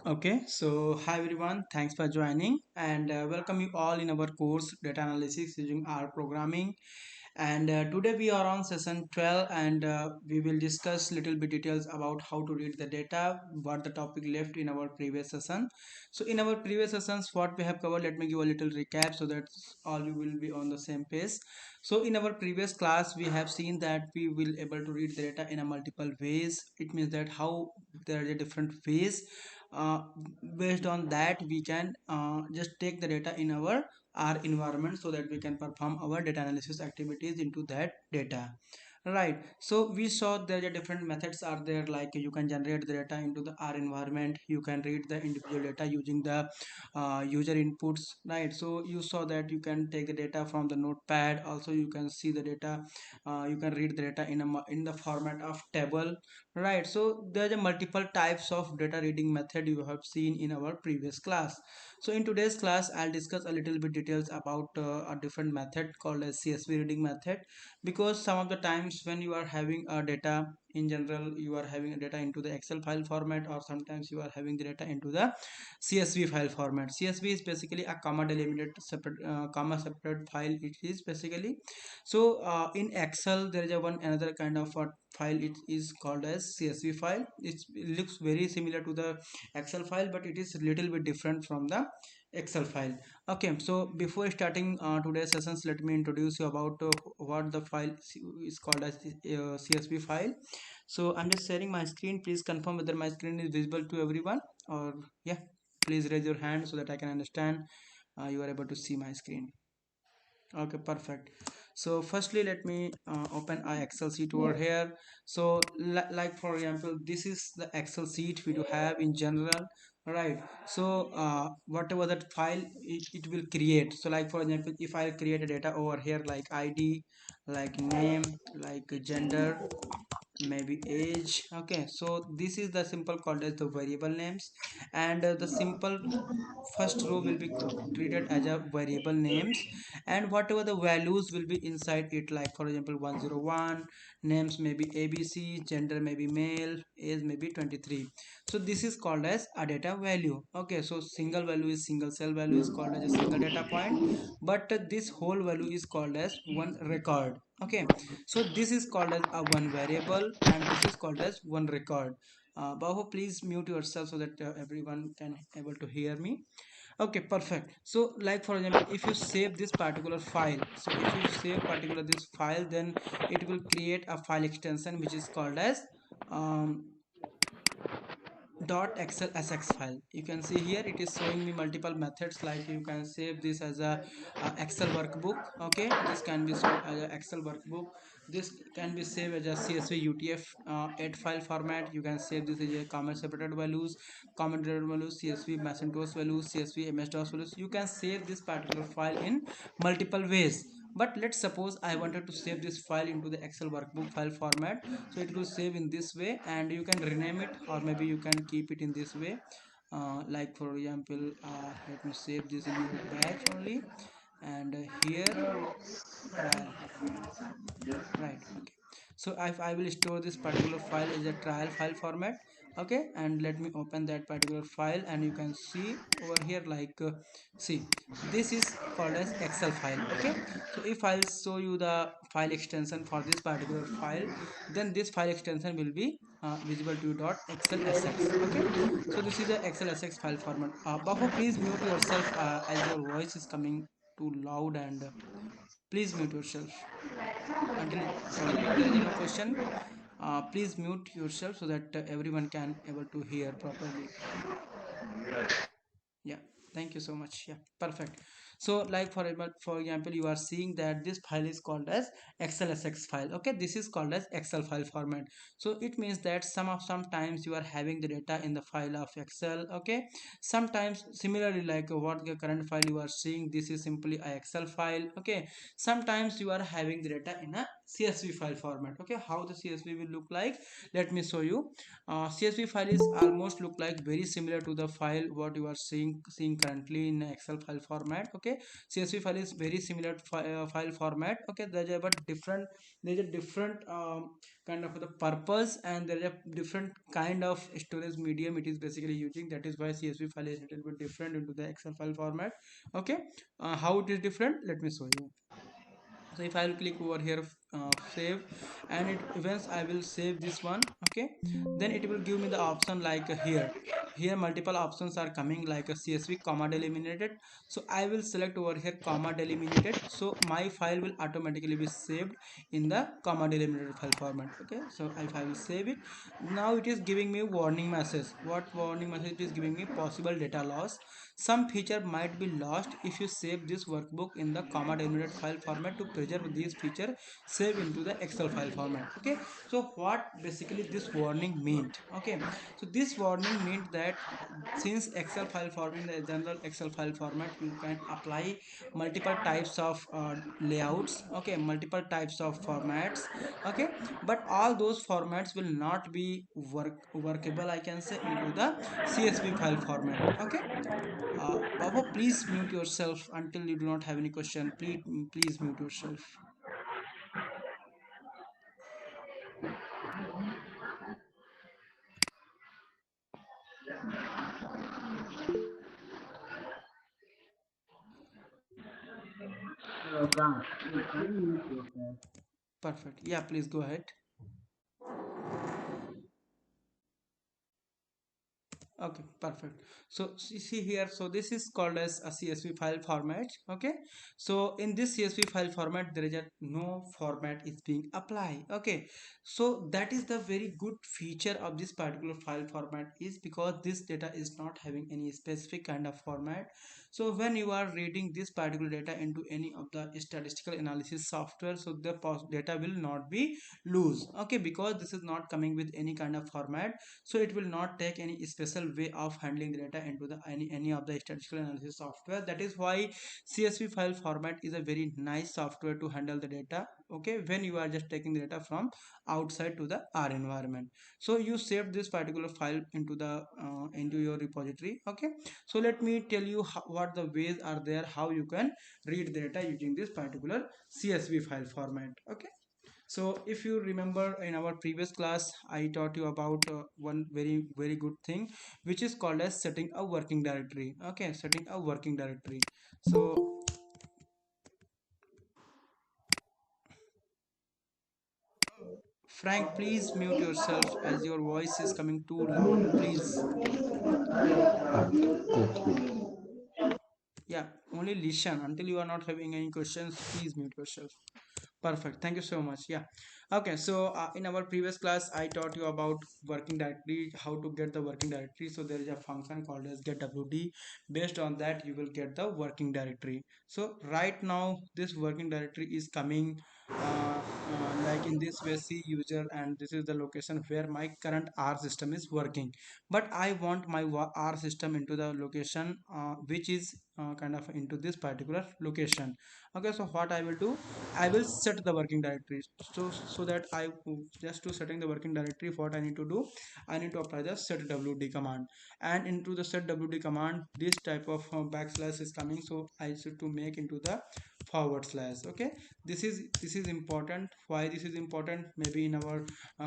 Okay, so hi everyone, thanks for joining and welcome you all in our course data analysis using R programming. And today we are on session 12 and we will discuss little bit details about how to read the data, what the topic left in our previous session. So in our previous sessions, what we have covered, let me give a little recap so that all you will be on the same page. So in our previous class, we have seen that we will able to read the data in a multiple ways. It means that how there are different ways. Uh, Based on that, we can just take the data in our R environment so that we can perform our data analysis activities into that data. Right, so we saw there are different methods are there, like you can generate the data into the R environment, you can read the individual data using the user inputs. Right, so you saw that you can take the data from the notepad, also you can see the data, you can read the data in the format of table. Right, so there are multiple types of data reading method you have seen in our previous class. So in today's class I'll discuss a little bit details about a different method called as CSV reading method, because some of the times when you are having a data in general, you are having a data into the Excel file format, or sometimes you are having the data into the CSV file format. CSV is basically a comma delimited separate comma separate file. It is basically so in Excel there is a one another kind of a file. It is called as CSV file. It looks very similar to the Excel file, but it is a little bit different from the Excel file. Okay, so before starting today's sessions, let me introduce you about what the file is called as CSV file. So I'm just sharing my screen. Please confirm whether my screen is visible to everyone, or yeah, please raise your hand so that I can understand you are able to see my screen. Okay, perfect. So firstly, let me open our Excel sheet over here. So like for example, this is the Excel sheet we do have in general, right? So whatever that file it will create. So like for example, if I create a data over here like ID, like name, like gender, maybe age. Okay, so this is the simple called as the variable names, and the simple first row will be treated as a variable names, and whatever the values will be inside it, like for example 101, names may be ABC, gender may be male, age may be 23. So this is called as a data value. Okay, so single value is single cell value is called as a single data point, but this whole value is called as one record. Okay, so this is called as a one variable, and this is called as one record. Bahu, please mute yourself so that everyone can able to hear me. Okay, perfect. So like for example, if you save this particular file, so if you save particular this file, then it will create a file extension which is called as um, .xlsx file. You can see here it is showing me multiple methods, like you can save this as a Excel workbook. Okay, this can be saved as a Excel workbook. This can be saved as a CSV UTF 8 file format. You can save this as a comment separated values, comment separated values, CSV Macintosh values, CSV MS-DOS values. You can save this particular file in multiple ways. But let's suppose I wanted to save this file into the Excel workbook file format, so it will save in this way, and you can rename it, or maybe you can keep it in this way. Like for example, let me save this in your batch only, and here trial, right? Okay, so if I will store this particular file as a trial file format. Okay, and let me open that particular file, and you can see over here, like see, this is called as Excel file. Okay, so if I'll show you the file extension for this particular file, then this file extension will be visible to you .xlsx. Okay, so this is the xlsx file format. Bafo, please mute yourself as your voice is coming too loud, and please mute yourself until if there is no question. Please mute yourself so that everyone can able to hear properly. Yeah, thank you so much. Yeah, perfect. So like for example, you are seeing that this file is called as xlsx file. Okay, this is called as Excel file format. So it means that sometimes you are having the data in the file of Excel. Okay, sometimes similarly, like what the current file you are seeing, this is simply a Excel file. Okay, sometimes you are having the data in a CSV file format. Okay, how the CSV will look like, let me show you. CSV file is almost look like very similar to the file what you are seeing currently in Excel file format. Okay, Okay, CSV file is very similar to file format. Okay, there's a but different, there's a different kind of the purpose, and there is a different kind of storage medium it is basically using. That is why CSV file is a little bit different into the Excel file format. Okay, how it is different, let me show you. So if I will click over here, save, and it events I will save this one. Okay, then it will give me the option like here multiple options are coming like a CSV comma delimited. So I will select over here comma delimited, so my file will automatically be saved in the comma delimited file format. Okay, so if I will save it, now it is giving me warning message. What warning message it is giving me? Possible data loss. Some feature might be lost if you save this workbook in the comma delimited file format. To preserve these feature, save into the Excel file format. Okay, so what basically this warning meant? Okay, so this warning meant that since Excel file format, in the general Excel file format, you can apply multiple types of layouts. Okay, multiple types of formats. Okay, but all those formats will not be workable, I can say, into the CSV file format. Okay, Baba, please mute yourself until you do not have any question. Please mute yourself. Perfect. Yeah, please go ahead. Okay, perfect. So see here, so this is called as a CSV file format. Okay, so in this CSV file format, there is a no format is being applied. Okay, so that is the very good feature of this particular file format, is because this data is not having any specific kind of format. So when you are reading this particular data into any of the statistical analysis software, so the data will not be loose. Okay, because this is not coming with any kind of format, so it will not take any special way of handling the data into the any of the statistical analysis software. That is why CSV file format is a very nice software to handle the data. Okay, when you are just taking the data from outside to the R environment, so you save this particular file into the into your repository. Okay, so let me tell you what the ways are there how you can read the data using this particular CSV file format. Okay, so if you remember in our previous class, I taught you about one very good thing, which is called as setting a working directory. Okay, setting a working directory. So Frank, please mute yourself as your voice is coming too loud. Please, yeah, only listen until you are not having any questions. Please mute yourself. Perfect. Thank you so much. Yeah. Okay. So in our previous class, I taught you about working directory, how to get the working directory. So there is a function called as getWD. Based on that, you will get the working directory. So right now, this working directory is coming like in this way, C user, and this is the location where my current R system is working. But I want my R system into the location which is kind of into this particular location. Okay. So what I will do, I will set the working directory. So that I just to setting the working directory, what I need to do, I need to apply the setwd command, and into the setwd command, this type of backslash is coming. So I should to make into the forward slash. Okay, this is important. Why this is important? Maybe in our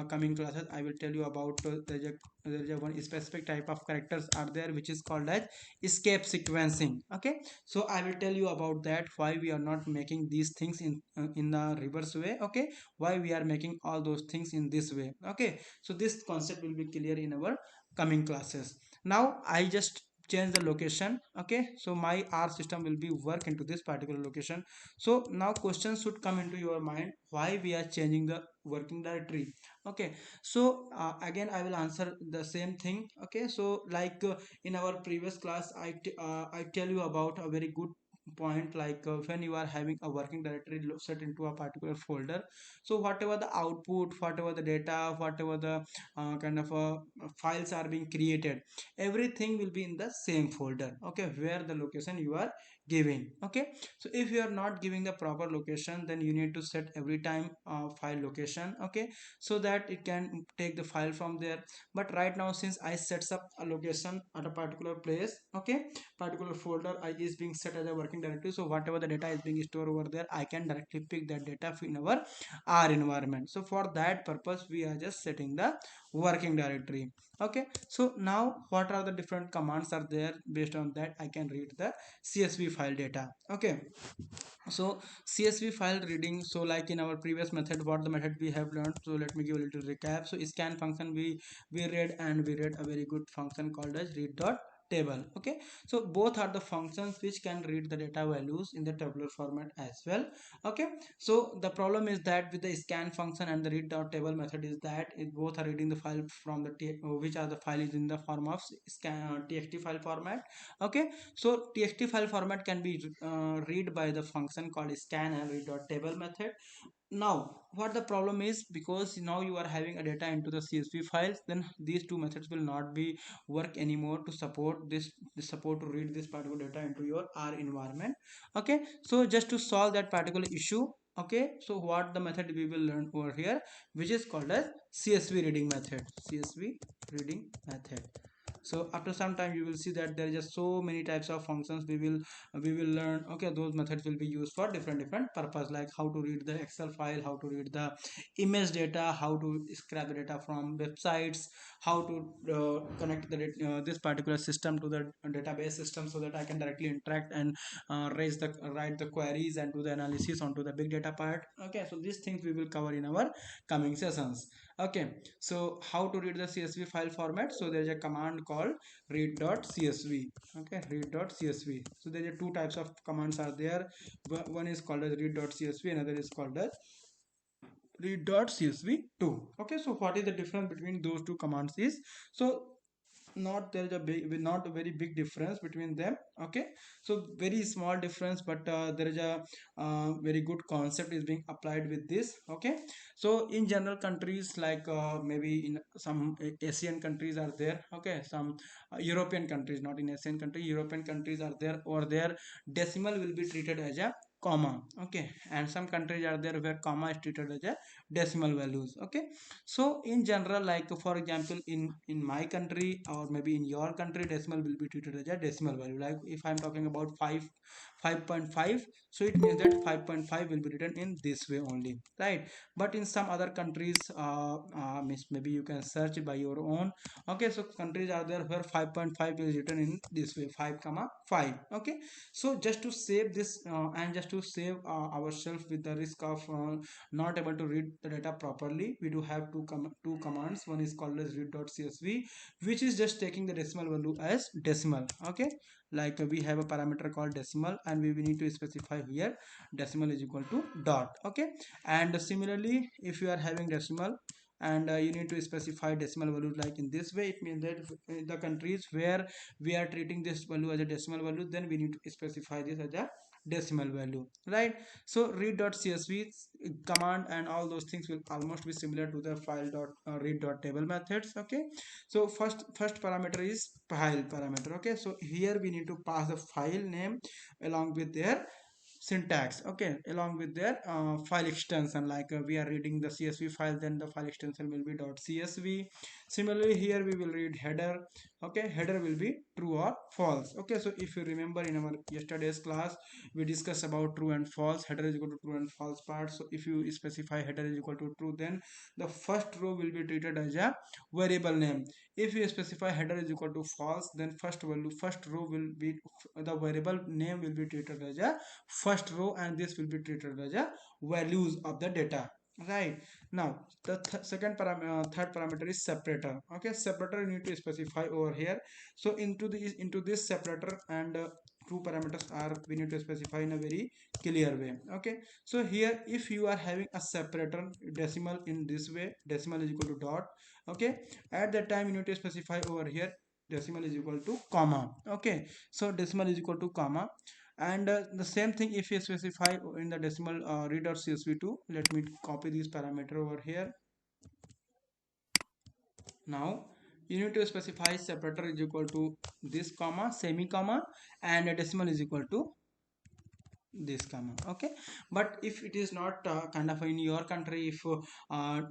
coming classes, I will tell you about there is a one specific type of characters are there which is called as escape sequencing. Okay, so I will tell you about that, why we are not making these things in the reverse way. Okay, why we are making all those things in this way. Okay, so this concept will be clear in our coming classes. Now I just change the location. Okay, so my R system will be work into this particular location. So now questions should come into your mind, why we are changing the working directory. Okay, so again I will answer the same thing. Okay, so like in our previous class, I tell you about a very good point, like when you are having a working directory set into a particular folder, so whatever the output, whatever the data, whatever the kind of files are being created, everything will be in the same folder. Okay, where the location you are giving. Okay, so if you are not giving the proper location, then you need to set every time file location. Okay, so that it can take the file from there. But right now, since I sets up a location at a particular place, okay, particular folder I is being set as a working working directory. So whatever the data is being stored over there, I can directly pick that data in our R environment. So for that purpose, we are just setting the working directory. Okay, so now what are the different commands are there? Based on that, I can read the CSV file data. Okay, so CSV file reading. So like in our previous method, what the method we have learned, so let me give a little recap. So scan function we read, and we read a very good function called as read dot table. Okay, so both are the functions which can read the data values in the tabular format as well. Okay, so the problem is that with the scan function and the read dot table method is that it both are reading the file from the which are the file is in the form of scan txt file format. Okay, so txt file format can be read by the function called scan and read dot table method. Now what the problem is, because now you are having a data into the csv files, then these two methods will not be work anymore to support this support to read this particular data into your R environment. Okay, so just to solve that particular issue, okay, so what the method we will learn over here, which is called as csv reading method. Csv reading method. So after some time you will see that there is just so many types of functions we will learn. Okay, those methods will be used for different purpose, like how to read the excel file, how to read the image data, how to scrap the data from websites, how to connect this particular system to the database system, so that I can directly interact and write the queries and do the analysis onto the big data part. Okay, so these things we will cover in our coming sessions. Okay, so how to read the csv file format? So there is a command called read.csv. Okay, read.csv. So there are two types of commands are there. One is called as read.csv, another is called as read.csv2. Okay, so what is the difference between those two commands is, so not there is a big, not a very big difference between them. Okay, so very small difference, but there is a very good concept is being applied with this. Okay, so in general countries, like maybe in some asian countries are there. Okay, some european countries, not in asian country, european countries are there, or their decimal will be treated as a comma. Okay, and some countries are there where comma is treated as a decimal values. Okay, so in general, like for example, in my country or maybe in your country, decimal will be treated as a decimal value. Like if I'm talking about 5.5, so it means that 5.5 will be written in this way only, right? But in some other countries, maybe you can search it by your own. Okay, so countries are there where 5.5 is written in this way, 5 comma 5. Okay, so just to save this and just to save ourselves with the risk of not able to read the data properly, we do have two commands. One is called as read.csv, which is just taking the decimal value as decimal. Okay, like we have a parameter called decimal, and we need to specify here decimal is equal to dot. Okay, and similarly, if you are having decimal and you need to specify decimal value like in this way, it means that the countries where we are treating this value as a decimal value, then we need to specify this as a decimal value, right? So read.csv command and all those things will almost be similar to the file dot read.table methods. Okay, so first parameter is file parameter. Okay, so here we need to pass the file name along with their syntax. Okay, along with their file extension, like we are reading the csv file, then the file extension will be .csv. Similarly, here we will read header. Okay, header will be true or false. Okay, so if you remember in our yesterday's class, we discussed about true and false. Header is equal to true and false part. So if you specify header is equal to true, then the first row will be treated as a variable name. If you specify header is equal to false, then first row will be, the variable name will be treated as a first row, and this will be treated as a values of the data. Right, now the third parameter is separator. Okay, separator you need to specify over here. So into this separator, and two parameters are we need to specify in a very clear way. Okay, so here if you are having a separator decimal in this way, decimal is equal to dot. Okay, at that time you need to specify over here decimal is equal to comma. Okay, so decimal is equal to comma. And the same thing if you specify in the decimal read.csv2. Let me copy this parameter over here. Now you need to specify separator is equal to this comma, semi comma, and a decimal is equal to this comma. Okay, but if it is not kind of in your country, if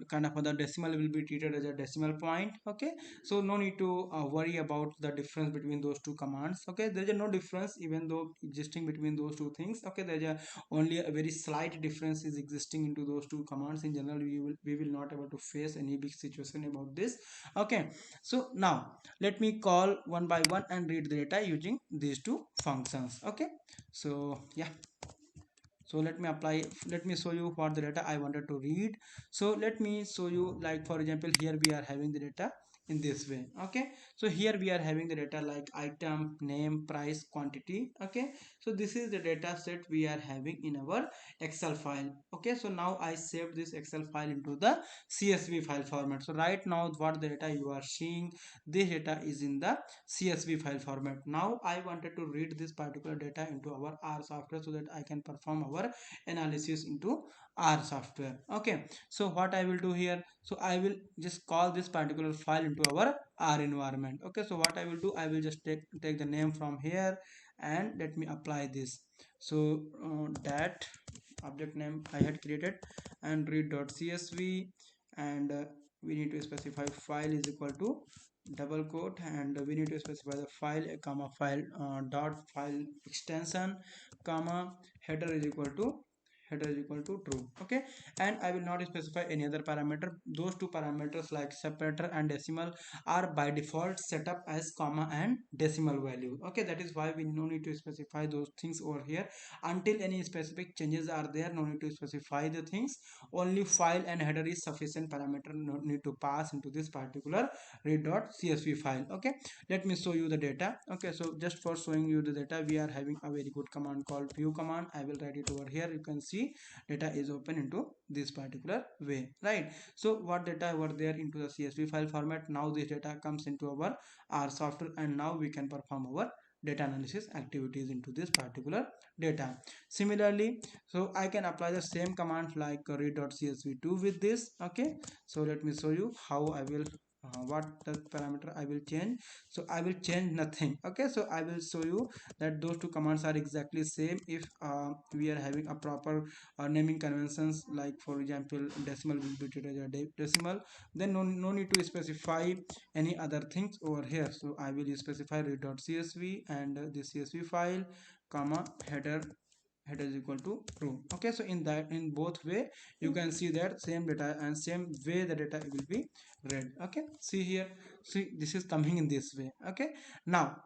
kind of the decimal will be treated as a decimal point. Okay, so no need to worry about the difference between those two commands. Okay, there is no difference even though existing between those two things. Okay, there is only a very slight difference is existing into those two commands. In general, we will not able to face any big situation about this. Okay, so now let me call one by one and read the data using these two functions. Okay, so yeah, so let me show you what the data I wanted to read. So let me show you, like for example, here we are having the data in this way. Okay, so here we are having the data like item, name, price, quantity. Okay, so this is the data set we are having in our Excel file. Okay, so now I saved this Excel file into the CSV file format. So right now what the data you are seeing, this data is in the CSV file format. Now I wanted to read this particular data into our R software so that I can perform our analysis into R software. Okay, so what I will do here, so I will just call this particular file into our R environment. Okay, so what I will do, I will just take the name from here and let me apply this. So that object name I had created and read.csv, and we need to specify file is equal to double quote, and we need to specify the file comma file dot file extension comma header is equal to true. Okay, and I will not specify any other parameter. Those two parameters like separator and decimal are by default set up as comma and decimal value. Okay, that is why we no need to specify those things over here until any specific changes are there. No need to specify the things, only file and header is sufficient parameter, no need to pass into this particular read.csv file. Okay, let me show you the data. Okay, so just for showing you the data, we are having a very good command called view command. I will write it over here. You can see data is open into this particular way, right? So what data were there into the CSV file format, now this data comes into our R software, and now we can perform our data analysis activities into this particular data. Similarly, so I can apply the same command like read.csv2 with this. Okay, so let me show you how I will what the parameter I will change. So I will change nothing. Okay, so I will show you that those two commands are exactly same if we are having a proper naming conventions, like for example decimal will be treated as a decimal, then no need to specify any other things over here. So I will specify read.csv and this csv file comma header is equal to true. Okay, so in that, in both way you can see that same data and same way the data will be read. Okay, see here, see this is coming in this way. Okay, now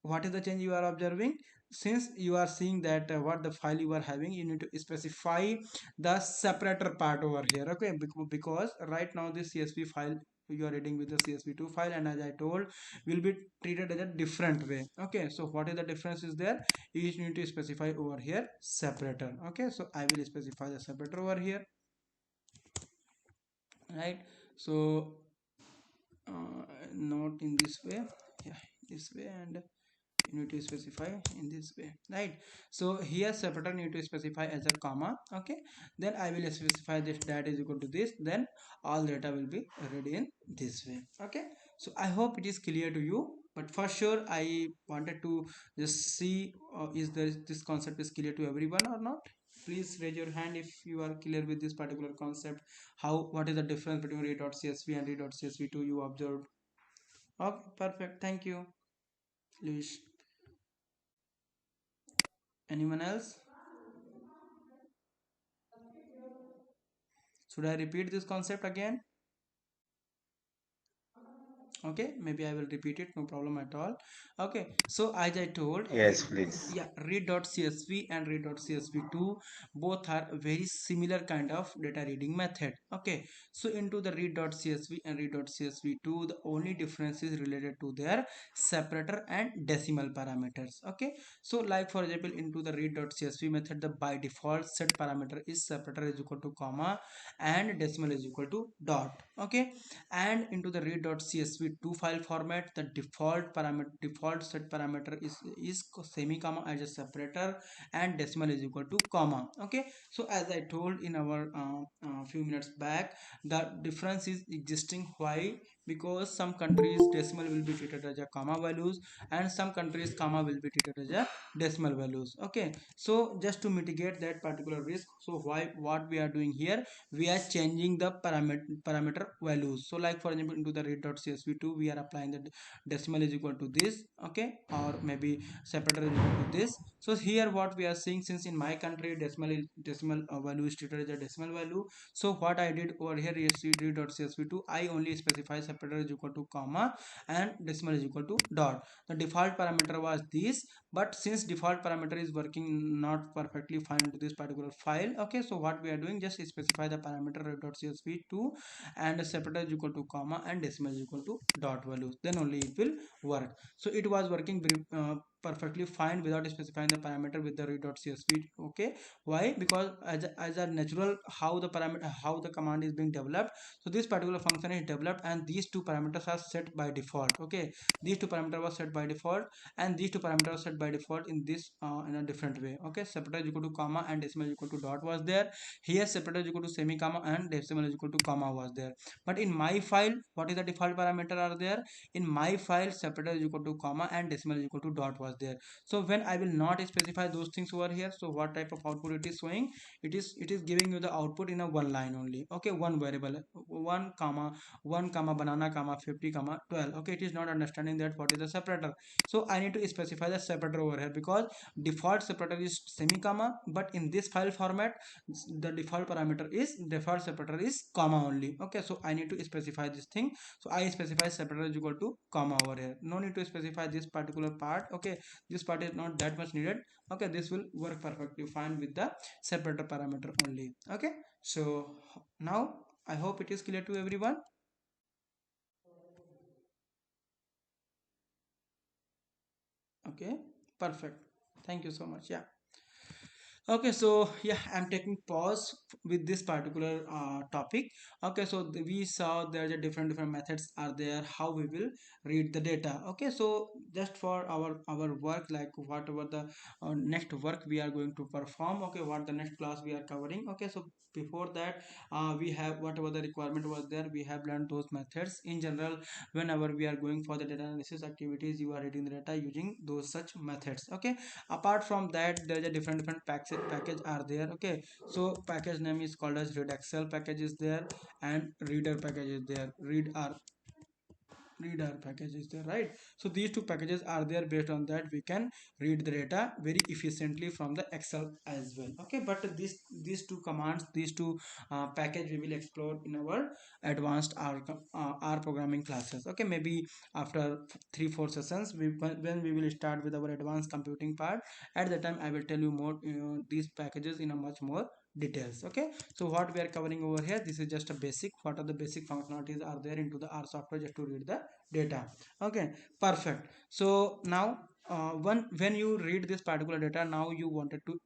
what is the change you are observing? Since you are seeing that what the file you are having, you need to specify the separator part over here. Okay, because right now this csv file you are reading with the csv2 file, and as I told, will be treated as a different way. Okay, so what is the difference is there, you need to specify over here separator. Okay, so I will specify the separator over here, right? So not in this way, yeah, this way, and you need to specify in this way, right? So here separator need to specify as a comma. Okay, then I will specify this that is equal to this, then all data will be read in this way. Okay, so I hope it is clear to you, but for sure I wanted to just see is this concept is clear to everyone or not. Please raise your hand if you are clear with this particular concept. How, what is the difference between read.csv and read.csv2 you observed? Okay, perfect, thank you, Luis. Anyone else? Should I repeat this concept again? Okay, maybe I will repeat it, no problem at all. Okay, so as I told, Yes, please. yeah, read.csv and read.csv2 both are very similar kind of data reading method. Okay, so into the read.csv and read.csv2, the only difference is related to their separator and decimal parameters. Okay, so like for example into the read.csv method, the by default set parameter is separator is equal to comma and decimal is equal to dot. Okay, and into the read.csv2 file format, the default set parameter is semi comma as a separator, and decimal is equal to comma. Okay, so as I told in our few minutes back, the difference is existing. Why? because some countries decimal will be treated as a comma values, and some countries comma will be treated as a decimal values. Okay, so just to mitigate that particular risk, so why what we are doing here, we are changing the parameter values. So like for example, into the read.csv2 we are applying the decimal is equal to this, okay, or maybe separator is equal to this. So here what we are seeing, since in my country decimal value is treated as a decimal value, so what I did over here is read.csv2, I only specify separator is equal to comma and decimal is equal to dot. The default parameter was this, but since default parameter is working not perfectly fine to this particular file, okay, so what we are doing, just specify the parameter read.csv2 and separator is equal to comma and decimal is equal to dot values, then only it will work. So it was working very perfectly fine without specifying the parameter with the read.csv. Okay, why? Because as a natural how the parameter, how the command is being developed, so this particular function is developed and these two parameters are set by default. Okay, these two parameters were set by default, and these two parameters are set by default in this in a different way. Okay, separator is equal to comma and decimal is equal to dot was there. Here separator is equal to semi comma and decimal is equal to comma was there. But in my file, what is the default parameter are there? In my file, separator is equal to comma and decimal is equal to dot was there. So when I will not specify those things over here, so what type of output it is showing? It is giving you the output in a one line only. Okay, one variable, one comma banana comma 50 comma 12. Okay, it is not understanding that what is the separator. So I need to specify the separator over here, because default separator is semi comma, but in this file format the default separator is comma only. Okay, so I need to specify this thing. So I specify separator is equal to comma over here, no need to specify this particular part. Okay, this part is not that much needed. Okay, this will work perfectly fine with the separator parameter only. Okay, so now I hope it is clear to everyone. Okay, perfect, thank you so much. Yeah. Okay, so yeah, I'm taking pause with this particular topic. Okay, so we saw there are different methods are there how we will read the data. Okay, so just for our work, like whatever the next work we are going to perform. Okay, what the next class we are covering. Okay, so before that, we have whatever the requirement was there, we have learned those methods. In general, whenever we are going for the data analysis activities, you are reading the data using those such methods. Okay, apart from that, there is a different package are there. Okay, so package name is called as read excel package is there, and reader package is there, read our package is there, right? So these two packages are there. Based on that, we can read the data very efficiently from the excel as well. Okay, but these two commands, these two package we will explore in our advanced R programming classes. Okay, maybe after 3-4 sessions, when we will start with our advanced computing part, at the time I will tell you more these packages in a much more details. Okay, so what we are covering over here, this is just a basic, what are the basic functionalities are there into the R software just to read the data. Okay, perfect. So now when you read this particular data, now you wanted to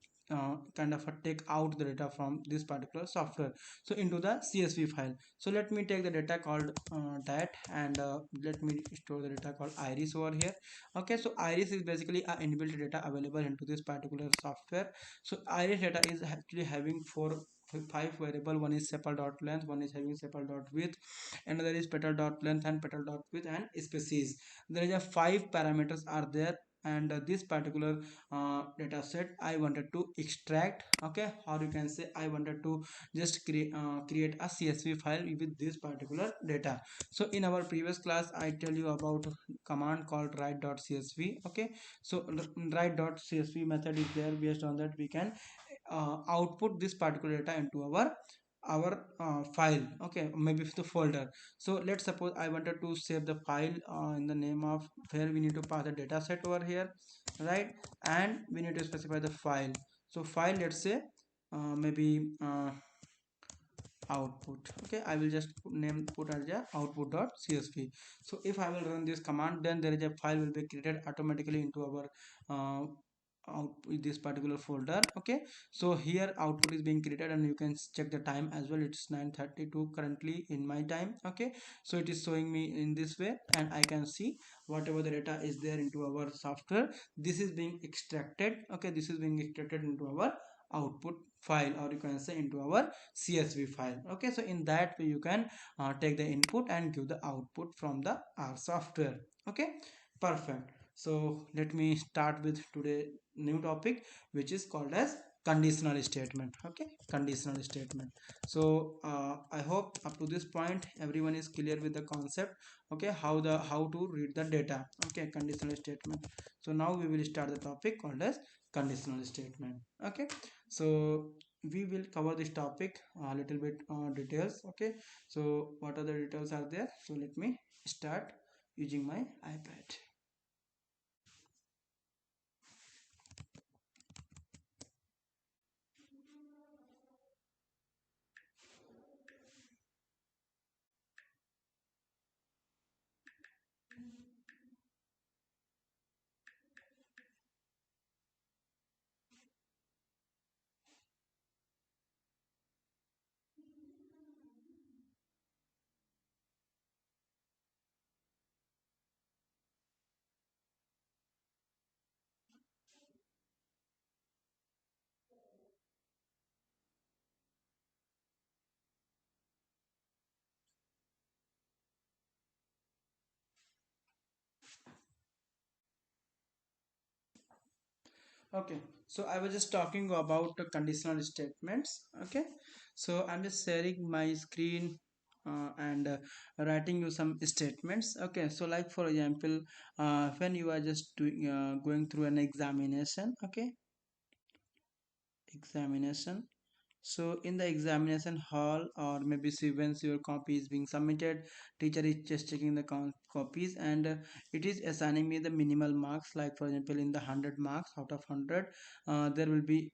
kind of take out the data from this particular software, so into the CSV file. So let me take the data called that, and let me store the data called iris over here. Okay, so iris is basically a inbuilt data available into this particular software. So iris data is actually having five variable. One is sepal dot length, one is having sepal dot width, another is petal dot length and petal dot width and species. There is a five parameters are there, and this particular data set I wanted to extract. Okay, or you can say I wanted to just create a CSV file with this particular data. So in our previous class I tell you about command called write.csv. Okay, so write.csv method is there. Based on that, we can output this particular data into our file. Okay, maybe the folder. So let's suppose I wanted to save the file in the name of, where we need to pass the data set over here, right? And we need to specify the file. So file, let's say maybe output. Okay, I will just put as a output.csv. So if I will run this command, then there is a file will be created automatically into our out with this particular folder. Okay, so here output is being created, and you can check the time as well. It's 9:32 currently in my time. Okay, so it is showing me in this way, and I can see whatever the data is there into our software. This is being extracted. Okay, this is being extracted into our output file, or you can say into our CSV file. Okay, so in that way you can take the input and give the output from the R software. Okay, perfect. So let me start with today new topic, which is called as conditional statement. Okay, conditional statement. So I hope up to this point everyone is clear with the concept. Okay, how to read the data. Okay, conditional statement. So now we will start the topic called as conditional statement. Okay, so we will cover this topic a little bit details. Okay, so what are the details are there? So let me start using my iPad. Okay, so I was just talking about the conditional statements. Okay, so I'm just sharing my screen and writing you some statements. Okay, so like for example, when you are just doing going through an examination. Okay, examination. So in the examination hall, or maybe see once your copy is being submitted, teacher is just checking the copies, and it is assigning me the minimal marks. Like for example, in the 100 marks out of 100, there will be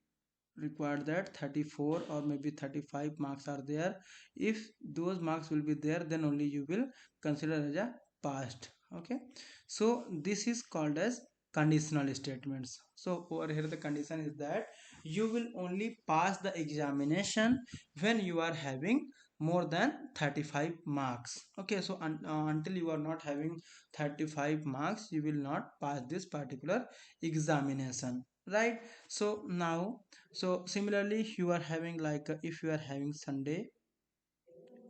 required that 34 or maybe 35 marks are there. If those marks will be there, then only you will consider as a passed. Okay, so this is called as conditional statements. So over here the condition is that you will only pass the examination when you are having more than 35 marks. Okay, so until you are not having 35 marks, you will not pass this particular examination, right? So now, so similarly you are having like if you are having Sunday,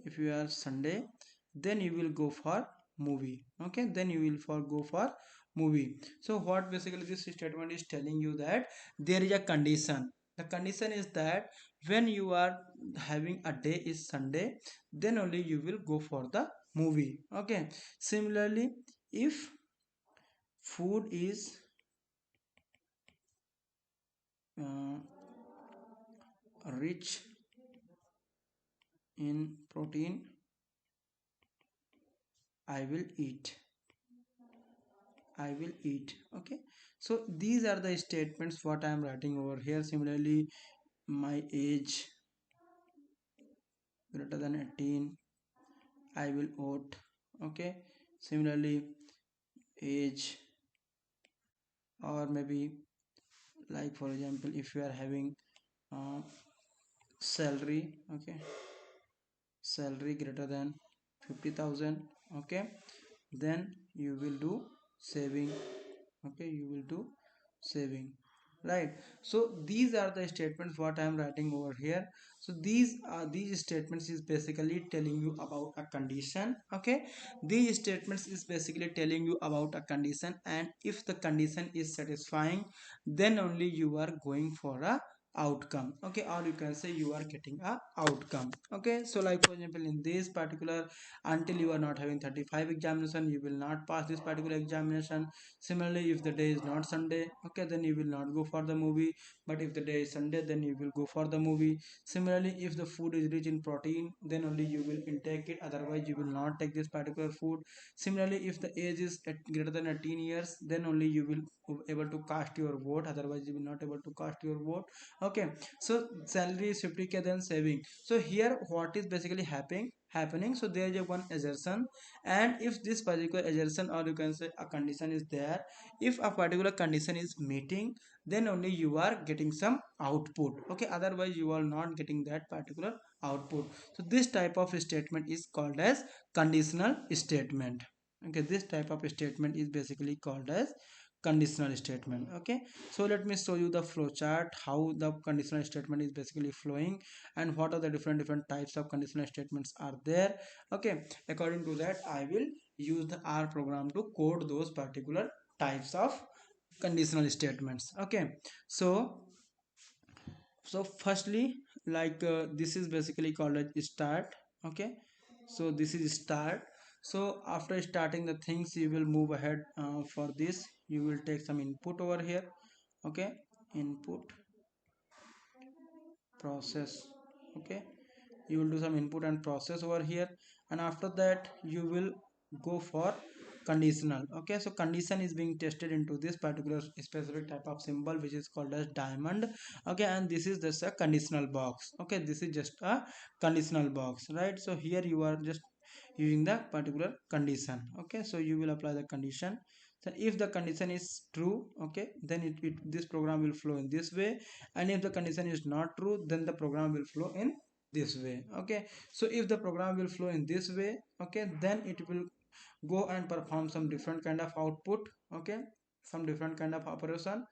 if you are Sunday, then you will go for movie. Okay, then you will go for movie. So what basically this statement is telling you, that there is a condition. The condition is that when you are having a day is Sunday, then only you will go for the movie. Okay, similarly, if food is uh, rich in protein, I will eat. I will eat. Okay. So these are the statements what I am writing over here. Similarly, my age greater than 18, I will vote. Okay. Similarly, age, or maybe like for example, if you are having uh, salary, okay, salary greater than 50,000, okay, then you will do saving. Okay, you will do saving, right? So these are the statements what I am writing over here. So these statements is basically telling you about a condition. Okay, these statements is basically telling you about a condition, and if the condition is satisfying, then only you are going for a outcome. Okay, or you can say you are getting a outcome. Okay, so like for example, in this particular, until you are not having 35 examination, you will not pass this particular examination. Similarly, if the day is not Sunday, okay, then you will not go for the movie. But if the day is Sunday, then you will go for the movie. Similarly, if the food is rich in protein, then only you will intake it. Otherwise, you will not take this particular food. Similarly, if the age is greater than 18 years, then only you will able to cast your vote. Otherwise, you will not able to cast your vote. Okay, so salary is 50K, then saving. So here, what is basically happening? So there is a one assertion, and if this particular assertion, or you can say a condition is there, if a particular condition is meeting, then only you are getting some output. Okay, otherwise you are not getting that particular output. So this type of statement is called as conditional statement. Okay, this type of statement is basically called as conditional statement. Okay, so let me show you the flow chart, how the conditional statement is basically flowing, and what are the different types of conditional statements are there. Okay, according to that I will use the R program to code those particular types of conditional statements. Okay, so firstly, like this is basically called as start. Okay, so this is start. So after starting the things, you will move ahead. For this you will take some input over here. Okay, input process. Okay, you will do some input and process over here, and after that you will go for conditional. Okay, so condition is being tested into this particular specific type of symbol which is called as diamond. Okay, and this is just a conditional box. Okay, this is just a conditional box, right? So here you are just using the particular condition. Okay, so you will apply the condition. So if the condition is true, okay, then this program will flow in this way, and if the condition is not true, then the program will flow in this way. Okay, so if the program will flow in this way, okay, then it will go and perform some different kind of output. Okay, some different kind of operation,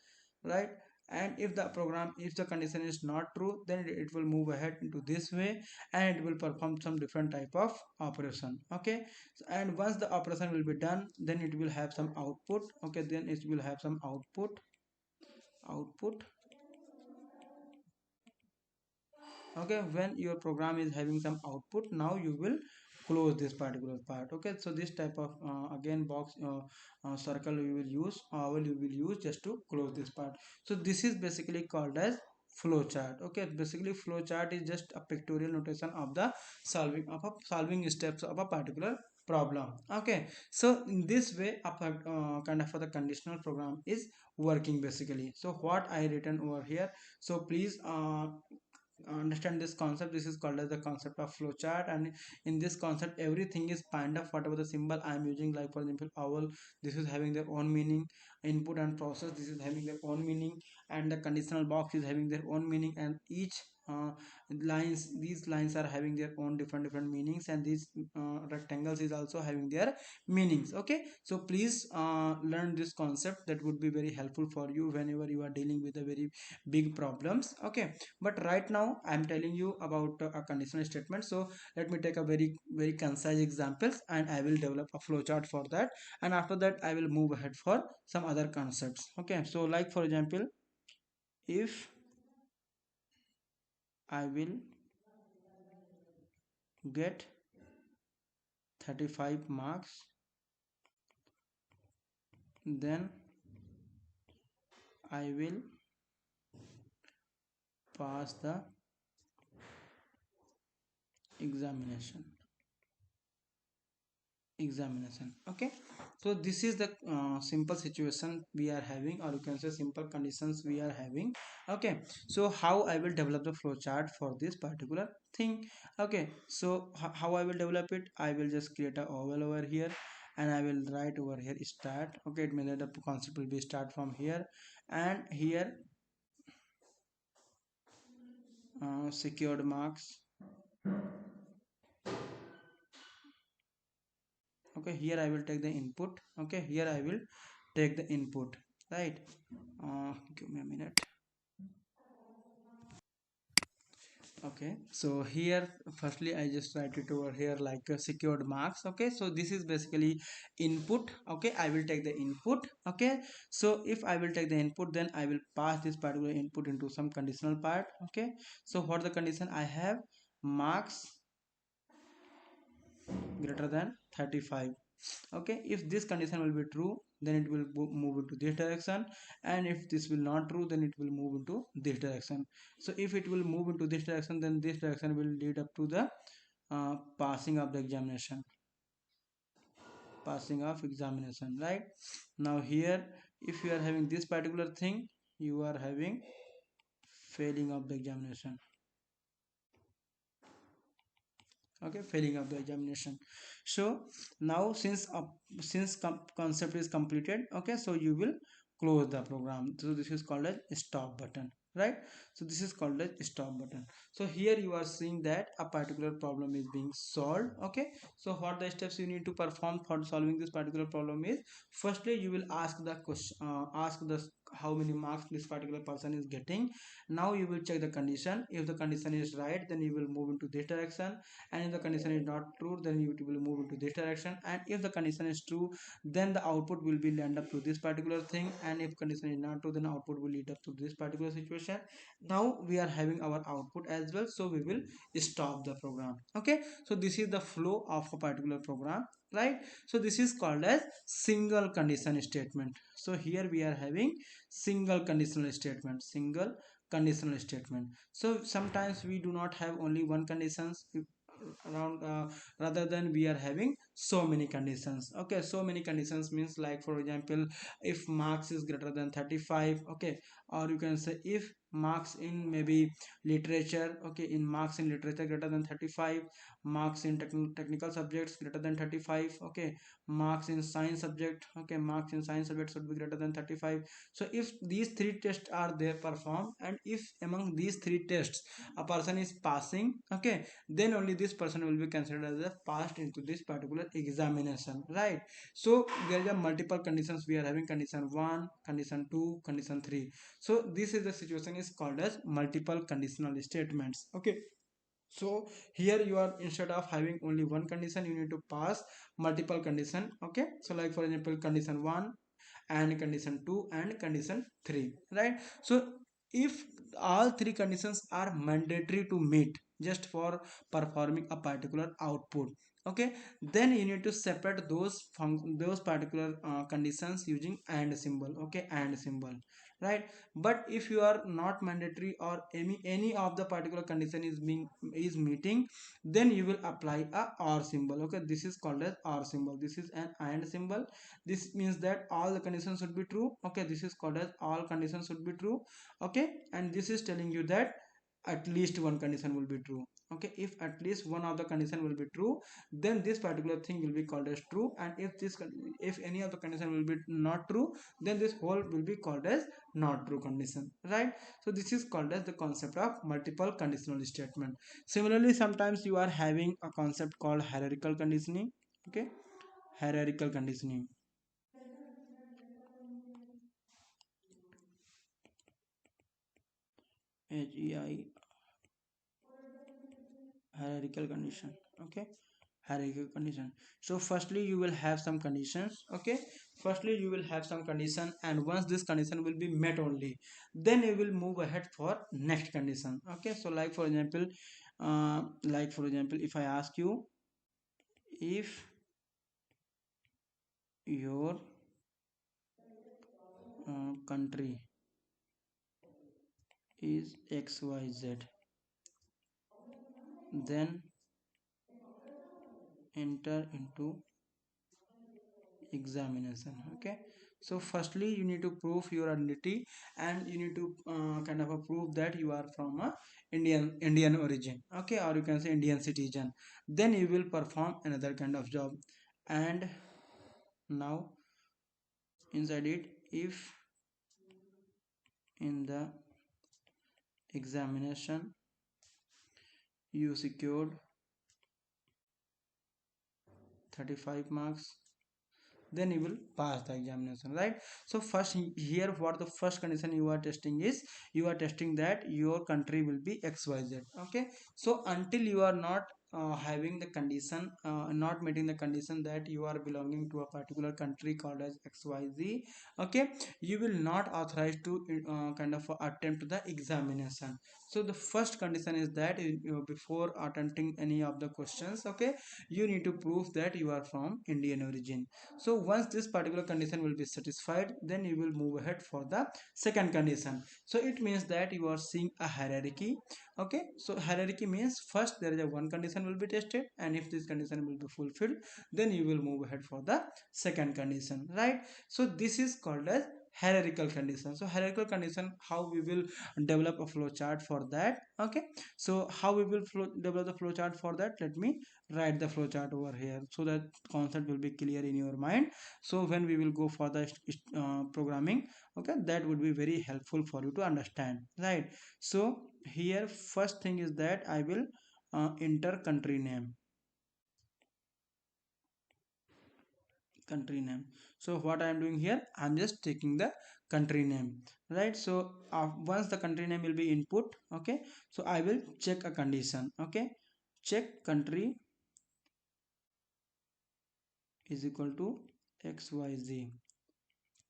right? And if the program, if the condition is not true, then it will move ahead into this way, and it will perform some different type of operation. Okay, and once the operation will be done, then it will have some output. Okay, then it will have some output. Okay, when your program is having some output, now you will close this particular part. Okay, so this type of again box, circle you will use, oval you will use just to close this part. So this is basically called as flow chart. Okay, basically flow chart is just a pictorial notation of the solving steps of a particular problem. Okay, so in this way kind of the conditional program is working basically. So what I written over here, so please understand this concept. This is called as the concept of flowchart, and in this concept everything is kind of whatever the symbol I am using, like for example owl, this is having their own meaning. Input and process, this is having their own meaning, and the conditional box is having their own meaning, and each lines, these lines are having their own different meanings, and these rectangles is also having their meanings. Okay, so please learn this concept. That would be very helpful for you whenever you are dealing with a very big problems. Okay, but right now I'm telling you about a conditional statement. So let me take a very concise examples, and I will develop a flowchart for that, and after that I will move ahead for some other concepts. Okay, so like for example, if I will get 35 marks, then I will pass the examination. Okay, so this is the simple situation we are having, or you can say simple conditions we are having. Okay, so how I will develop the flowchart for this particular thing. Okay, so how I will develop it, I will just create a oval over here, and I will write over here start. Okay, it means that the concept will be start from here, and here secured marks. Okay, here I will take the input. Okay, here I will take the input, right? Give me a minute. Okay, so here firstly I just write it over here like secured marks. Okay, so this is basically input. Okay, I will take the input. Okay, so if I will take the input, then I will pass this particular input into some conditional part. Okay, so what the condition I have, marks greater than 35. Okay, if this condition will be true, then it will move into this direction, and if this will not true, then it will move into this direction. So if it will move into this direction, then this direction will lead up to the passing of the examination, right? Now here, if you are having this particular thing, you are having failing of the examination. Okay, failing of the examination. So now since concept is completed, okay, so you will close the program. So this is called as stop button. right? So this is called as stop button. So here you are seeing that a particular problem is being solved. Okay, so what the steps you need to perform for solving this particular problem is, firstly you will ask the question, ask the how many marks this particular person is getting. Now you will check the condition. If the condition is right, then you will move into this direction, and if the condition is not true, then you will move into this direction, and if the condition is true, then the output will be land up to this particular thing, and if condition is not true, then output will lead up to this particular situation. Now we are having our output as well, so we will stop the program. Okay, so this is the flow of a particular program, right? So this is called as single condition statement. So here we are having single conditional statement, single conditional statement. So sometimes we do not have only one conditions around, rather than we are having so many conditions. Okay, so many conditions means, like for example, if marks is greater than 35, okay, or you can say if marks in maybe literature, okay, in marks in literature greater than 35, marks in technical subjects greater than 35, okay, marks in science subject, okay, marks in science subject should be greater than 35. So if these three tests are there performed, and if among these three tests a person is passing, okay, then only this person will be considered as a passed into this particular examination, right? So there are multiple conditions we are having: condition 1, condition 2, condition 3. So this is the situation is called as multiple conditional statements. Okay, so here you are, instead of having only one condition, you need to pass multiple condition. Okay, so like for example, condition 1 and condition 2 and condition 3, right? So if all three conditions are mandatory to meet just for performing a particular output, okay, then you need to separate those particular conditions using and symbol. Okay, and symbol, right? But if you are not mandatory, or any of the particular condition is meeting, then you will apply a or symbol. Okay, this is called as or symbol. This is an and symbol. This means that all the conditions should be true. Okay, this is called as all conditions should be true. Okay, and this is telling you that at least one condition will be true. Okay, if at least one of the condition will be true, then this particular thing will be called as true, and if any of the condition will be not true, then this whole will be called as not true condition, right? So this is called as the concept of multiple conditional statement. Similarly, sometimes you are having a concept called hierarchical conditioning. Okay, hierarchical conditioning, HEI, hierarchical condition. Okay, hierarchical condition. So firstly you will have some conditions. Okay, firstly you will have some condition, and once this condition will be met only, then you will move ahead for next condition. Okay, so like for example, if I ask you, if your country is XYZ, then enter into examination. Okay, so firstly you need to prove your identity, and you need to kind of prove that you are from a Indian origin. Okay, or you can say Indian citizen. Then you will perform another kind of job. And now inside it, if in the examination you secured 35 marks, then you will pass the examination, right? So first, here what the first condition you are testing is, you are testing that your country will be XYZ. Okay, so until you are not having the condition, not meeting the condition that you are belonging to a particular country called as XYZ, okay, you will not authorized to kind of attempt the examination. So the first condition is that before attempting any of the questions, okay, you need to prove that you are from Indian origin. So once this particular condition will be satisfied, then you will move ahead for the second condition. So it means that you are seeing a hierarchy. Okay, so hierarchy means first there is a one condition will be tested, and if this condition will be fulfilled, then you will move ahead for the second condition, right? So this is called as hierarchical condition. So hierarchical condition, how we will develop a flow chart for that. Okay, so how we will develop the flow chart for that, let me write the flow chart over here so that concept will be clear in your mind. So when we will go for the programming, okay, that would be very helpful for you to understand, right? So here first thing is that I will enter country name. So what I am doing here, I'm just taking the country name, right? So once the country name will be input, okay, so I will check a condition. Okay, check country is equal to xyz,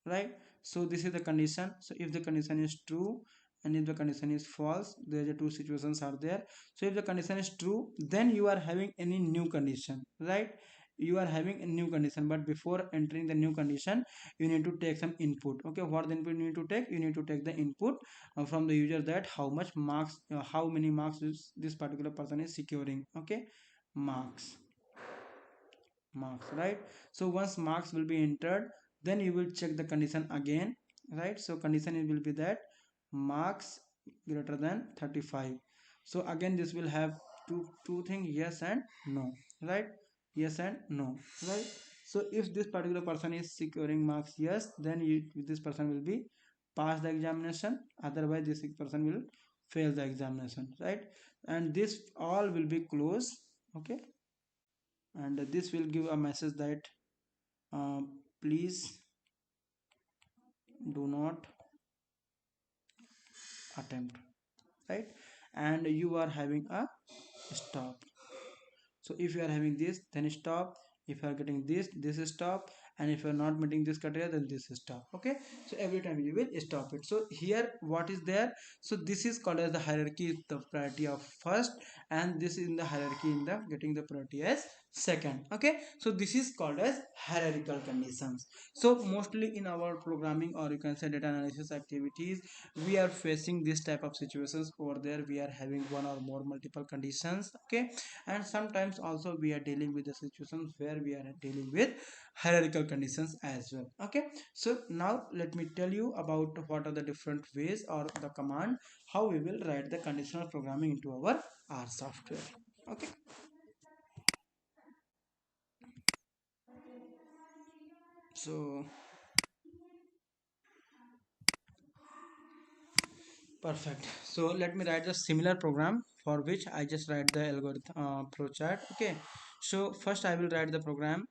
right? So this is the condition. So if the condition is true and if the condition is false, there are two situations are there. So if the condition is true, then you are having any new condition, right? You are having a new condition, but before entering the new condition, you need to take some input. Okay, what the input you need to take? You need to take the input from the user, that how much marks, how many marks is this particular person is securing. Okay, marks, right? So once marks will be entered, then you will check the condition again, right? So condition it will be that marks greater than 35. So again this will have two things, yes and no, right? Yes and no, right? So if this particular person is securing marks yes, then this person will be pass the examination, otherwise this person will fail the examination, right? And this all will be closed. Okay, and this will give a message that please do not attempt, right? And you are having a stop. So if you are having this, then stop. If you are getting this is stop. And if you are not meeting this criteria, then this is stop. Okay, so every time you will stop it. So here what is there? So this is called as the hierarchy, the priority of first, and this is in the hierarchy in the getting the priority as second. Okay, so this is called as hierarchical conditions. So mostly in our programming, or you can say data analysis activities, we are facing this type of situations. Over there we are having one or more multiple conditions. Okay, and sometimes also we are dealing with the situations where we are dealing with hierarchical conditions as well. Okay, so now let me tell you about what are the different ways or the command how we will write the conditional programming into our R software. Okay, so perfect. So let me write the similar program for which I just write the algorithm flowchart. Okay. So first I will write the program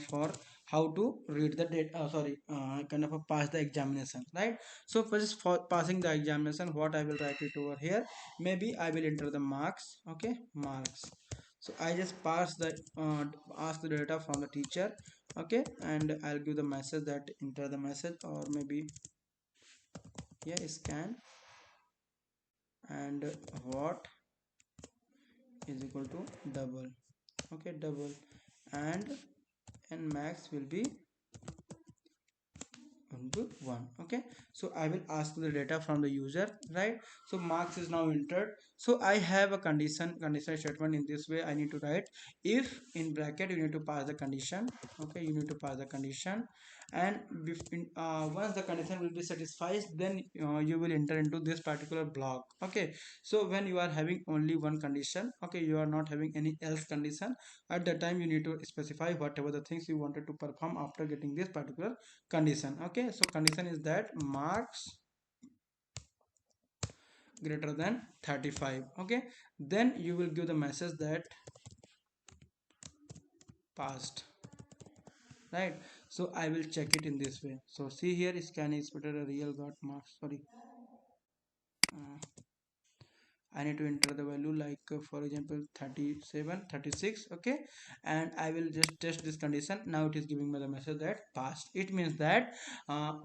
for how to read the data. Kind of a pass the examination, right? So first for passing the examination, what I will write it over here. Maybe I will enter the marks. Okay, marks. So I just pass the ask the data from the teacher. Okay, and I'll give the message that enter the message, or maybe yeah, scan, and what is equal to double. Okay, double, and n max will be into 1. Okay, so I will ask the data from the user, right? So marks is now entered. So I have a condition statement. In this way I need to write, if in bracket you need to pass the condition. Okay, you need to pass the condition, and once the condition will be satisfied, then you will enter into this particular block. Okay, so when you are having only one condition, okay, you are not having any else condition, at that time you need to specify whatever the things you wanted to perform after getting this particular condition. Okay, so condition is that marks greater than 35. Okay, then you will give the message that passed, right? So I will check it in this way. So see here, scan is better a real got marks, sorry, uh, I need to enter the value like for example 37, 36. Okay, and I will just test this condition. Now it is giving me the message that passed. It means that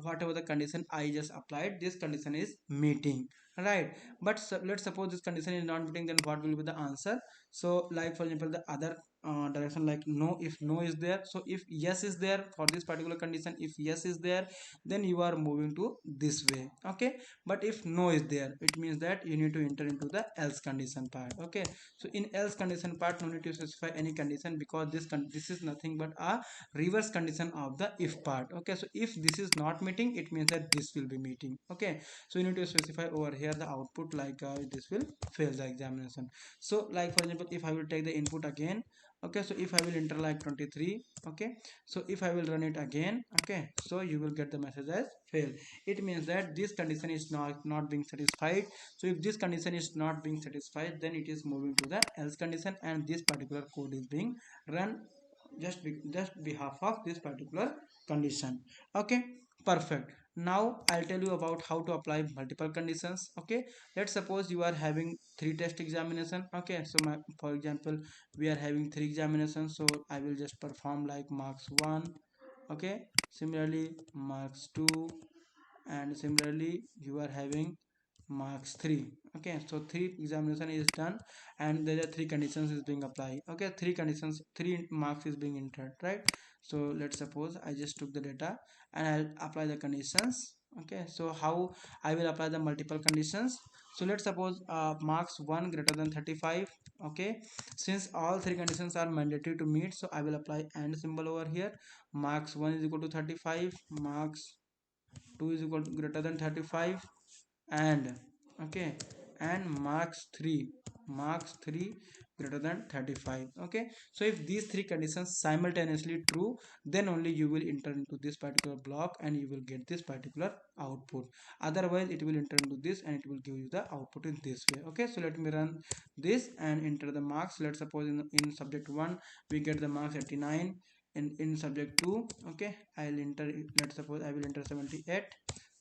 whatever the condition I just applied, this condition is meeting. right? But let's suppose this condition is not meeting, then what will be the answer? So like for example the other direction, like no, if no is there, so if yes is there for this particular condition, if yes is there, then you are moving to this way, okay? But if no is there, it means that you need to enter into the else condition part, okay? So in else condition part, no need to specify any condition, because this is nothing but a reverse condition of the if part, okay? So if this is not meeting, it means that this will be meeting, okay? So you need to specify over here the output, like this will fail the examination. So like for example, if I will take the input again, okay, so if I will enter like 23, okay, so if I will run it again, okay, so you will get the message as fail. It means that this condition is not being satisfied. So if this condition is not being satisfied, then it is moving to the else condition, and this particular code is being run just behalf of this particular condition, okay? Perfect. Now I'll tell you about how to apply multiple conditions, okay? Let's suppose you are having three test examination, okay? So for example, we are having three examinations, so I will just perform like marks 1, okay, similarly marks 2, and similarly you are having marks 3, okay? So three examination is done, and there are three conditions is being applied, okay? Three conditions, 3 marks is being entered, right? So let's suppose I just took the data and I'll apply the conditions, okay? So how I will apply the multiple conditions? So let's suppose marks 1 greater than 35, okay? Since all three conditions are mandatory to meet, so I will apply and symbol over here. Marks 1 is equal to 35, marks 2 is equal to greater than 35, and okay, and marks 3 greater than 35, okay? So if these three conditions simultaneously true, then only you will enter into this particular block and you will get this particular output. Otherwise it will enter into this and it will give you the output in this way, okay? So let me run this and enter the marks. Let's suppose in subject 1 we get the marks 89, in subject 2, okay, I'll enter, let's suppose I will enter 78,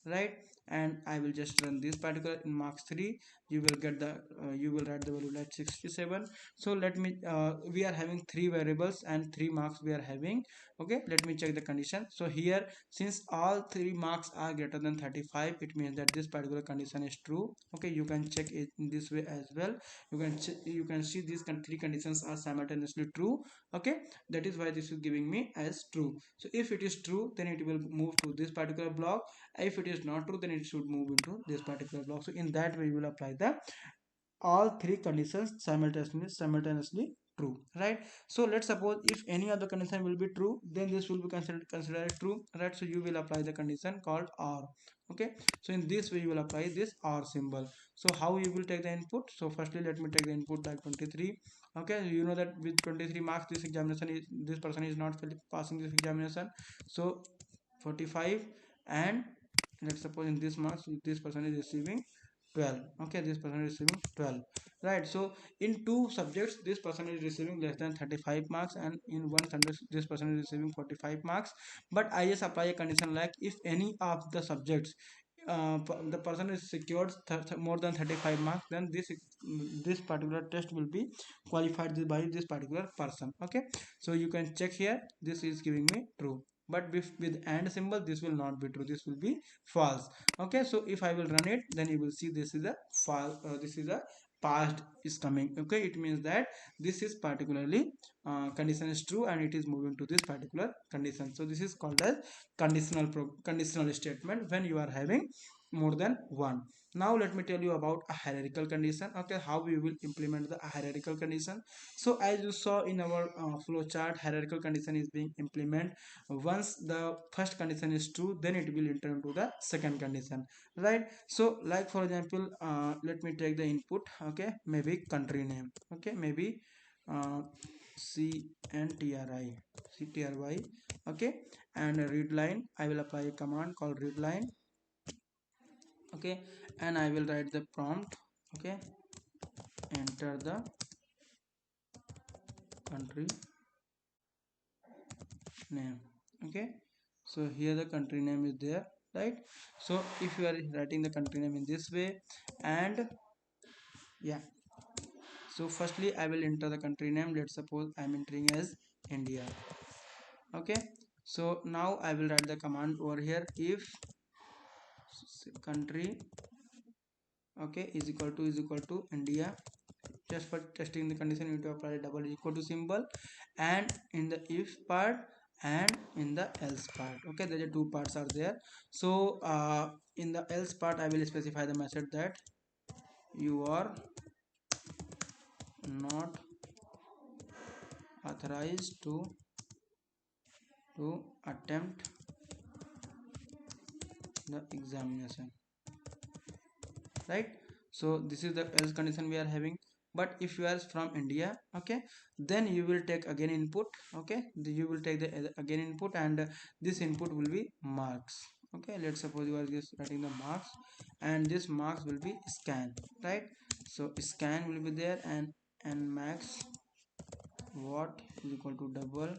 right? And I will just run this particular in marks 3, you will get the you will write the value like 67. So let me we are having three variables and 3 marks we are having, okay? Let me check the condition. So here, since all 3 marks are greater than 35, it means that this particular condition is true, okay? You can check it in this way as well. You can see these three conditions are simultaneously true, okay? That is why this is giving me as true. So if it is true, then it will move to this particular block. If it is not true, then it should move into this particular block. So in that way you will apply the all three conditions simultaneously true, right? So let's suppose if any other condition will be true, then this will be considered true, right? So you will apply the condition called or, okay? So in this way you will apply this or symbol. So how you will take the input? So firstly let me take the input like 23, okay? You know that with 23 marks this examination is, this person is not passing this examination. So 45, and let's suppose in this marks this person is receiving 12, okay? This person is receiving 12, right? So in two subjects this person is receiving less than 35 marks, and in one subject this person is receiving 45 marks. But I just apply a condition like if any of the subjects the person is secured more than 35 marks, then this particular test will be qualified by this particular person, okay? So you can check here, this is giving me true, but with and symbol this will not be true, this will be false, okay? So if I will run it, then you will see this is a false, this is a past is coming, okay? It means that this is particularly condition is true and it is moving to this particular condition. So this is called as conditional statement when you are having more than one. Now let me tell you about a hierarchical condition, okay? How we will implement the hierarchical condition. So as you saw in our flow chart, hierarchical condition is being implemented once the first condition is true, then it will enter into the second condition, right? So like for example, let me take the input, okay? Maybe country name, okay? Maybe uh, CTRY, okay? And a read line, I will apply a command called read line, okay? And I will write the prompt, okay? Enter the country name, okay? So here the country name is there, right? So if you are writing the country name in this way, and yeah, so firstly I will enter the country name. Let's suppose I'm entering as India, okay? So now I will write the command over here, if country okay, is equal to India. Just for testing the condition, you need to apply double is equal to symbol, and in the if part and in the else part. Okay, there are two parts are there. So in the else part I will specify the method that you are not authorized to attempt the examination, right? So this is the else condition we are having. But if you are from India, okay, then you will take again input. Okay, you will take the again input, and this input will be marks. Okay, let's suppose you are just writing the marks, and this marks will be scan, right? So scan will be there, and max what is equal to double,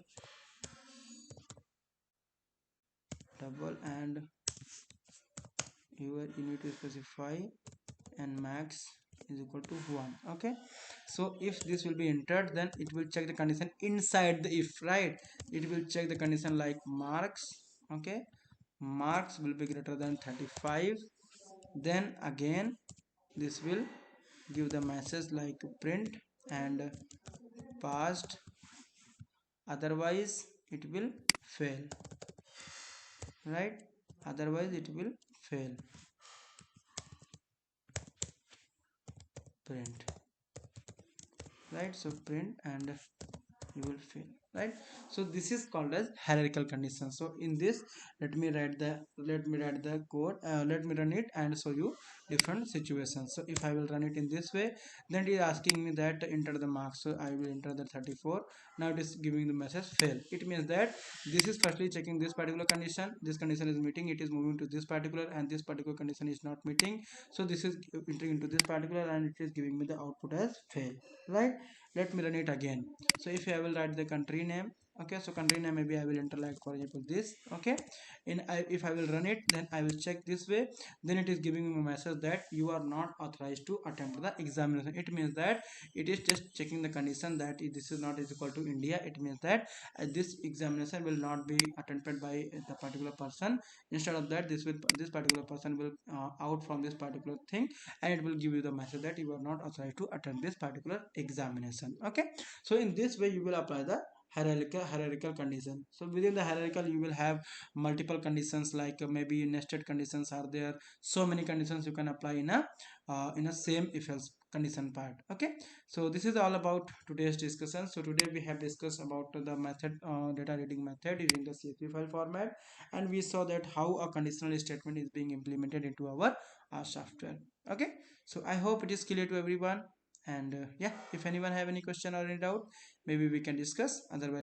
and here you need to specify, and max is equal to 1. Okay, so if this will be entered, then it will check the condition inside the if, right? It will check the condition like marks. Okay, marks will be greater than 35. Then again this will give the message like print and passed, otherwise it will fail, right? Otherwise it will fail. Print, right? So print and you will fail, right? So this is called as hierarchical condition. So in this, let me write the code, let me run it and show you different situations. So if I will run it in this way, then it is asking me that enter the marks. So I will enter the 34. Now it is giving the message fail. It means that this is firstly checking this particular condition. This condition is meeting, it is moving to this particular, and this particular condition is not meeting. So this is entering into this particular, and it is giving me the output as fail, right? Let me run it again. So if I will write the country name, okay, so country name maybe I will enter like for example this. Okay, if I will run it, then I will check this way, then it is giving me a message that you are not authorized to attempt the examination. It means that it is just checking the condition that this is not is equal to India. It means that this examination will not be attempted by the particular person. Instead of that, this particular person will out from this particular thing, and it will give you the message that you are not authorized to attend this particular examination. Okay, so in this way you will apply the hierarchical condition. So within the hierarchical you will have multiple conditions, like maybe nested conditions are there. So many conditions you can apply in a same if else condition part. Okay, so this is all about today's discussion. So today we have discussed about the method, data reading method using the CSV file format, and we saw that how a conditional statement is being implemented into our software. Okay, so I hope it is clear to everyone, and yeah, if anyone have any question or any doubt, maybe we can discuss. Otherwise